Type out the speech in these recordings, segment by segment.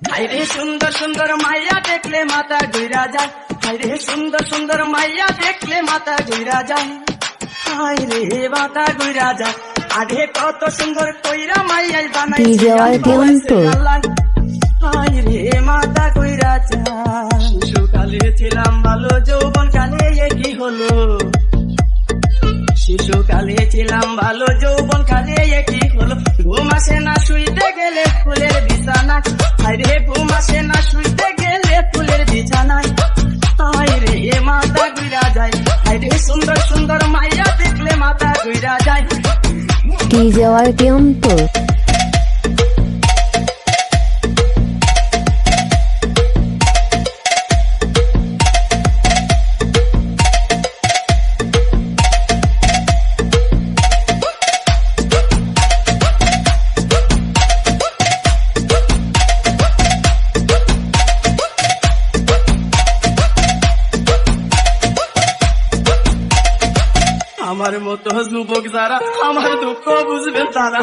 হাইরে সুন্দর সুন্দর মাইয়া দেখলে মাথা ঘুরা যায়, হাইরে সুন্দর সুন্দর মাইয়া দেখলে মাথা ঘুরা যায়, হাইরে মাথা ঘুরা যায়। আগে কত সুন্দর কইরা মাইয়াই বানাইছে হাইরে মাথা ঘুরা যায়। শিশুকালে ছিলাম ভালো, যৌবন কালে কি হলো, শিশুকালে ছিলাম ভালো, যৌবন কালে কি হলো। ঘুম আসে না শুইতে গেলে ফুলের বিছানায়, হাইরে ঘুম আসে না শুইতে গেলে ফুলের বিছানায়, হাইরে মাথা ঘুরা যায়। হাইরে সুন্দর সুন্দর মাইয়া দেখলে মাথা ঘুরা যায়। DJ al tiempo. আমার মতো যুবক যারা আমার দুঃখ বুঝবেন তারা,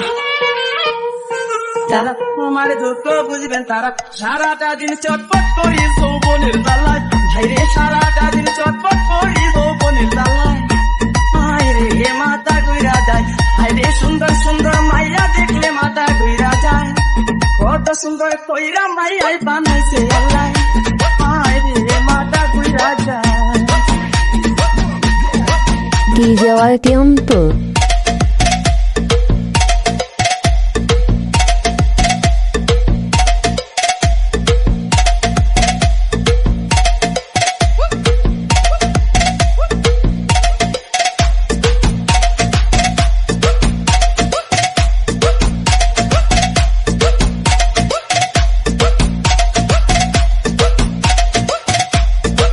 যারা আমার দুঃখ বুঝবেন তারা সারাটা দিন চটপট করি যৌবনের জ্বালায়, হাইরে সারাটা দিন চটপট করি যৌবনের জ্বালায়, হাইরে মাথা ঘুরা যায়। হাইরে সুন্দর সুন্দর মাইয়া দেখলে মাথা ঘুরা যায়, কত সুন্দর কইরা মাইয়াই বানাইছে আল্লাহ, হাইরে মাথা ঘুরা যায়। DJ al tiempo.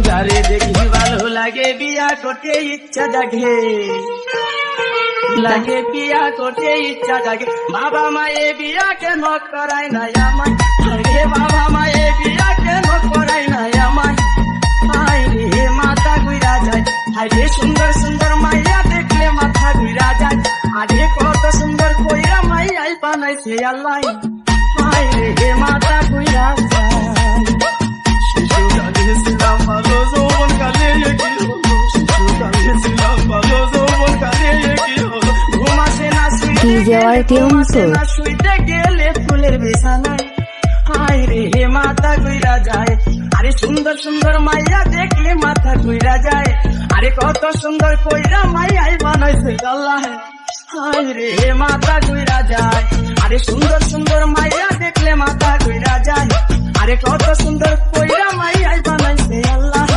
যারে দেখি ভালো লাগে বিয়া করতে ইচ্ছা জাগে, লাগে বিয়া করতে ইচ্ছা জাগে। বাবা মায়ে বিয়া কেন করাই নাই আমায়, রে বাবা মায়ে বিয়া কেন করাই নাই আমায়, হাইরে মাথা ঘুরা যায়। হাইরে সুন্দর সুন্দর মাইয়া দেখলে মাথা ঘুরা যায়, আরে কত সুন্দর কইরা মাইয়াই বানাইছে আল্লাহ, হাইরে মাথা ঘুরা যায়। শিশুকালে ছিলাম ভালো, যৌবন কালে কি হলো, শিশুকালে ছিলাম ভালো, যৌবন কালে কি হলো। ঘুম আসে না শুইতে গেলে, ঘুম আসে না শুইতে গেলে ফুলের বিছানায়, হাইরে মাথা ঘুরা যায়। আরে সুন্দর সুন্দর মাইয়া দেখলে মাথা ঘুরা যায়, আরে কত সুন্দর কইরা মাইয়াই বানাইছে আল্লাহ, হাইরে মাথা ঘুরা যায়। আরে সুন্দর সুন্দর মাইয়া দেখলে মাথা ঘুরা যায়, আরে কত সুন্দর কইরা মাইয়াই বানাইছে আল্লাহ,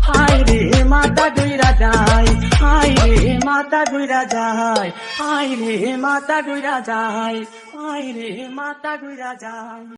হাইরে মাথা ঘুরা যায়, হাইরে মাথা ঘুরা যায়, হাইরে মাথা ঘুরা যায়, হাইরে মাথা ঘুরা যায়।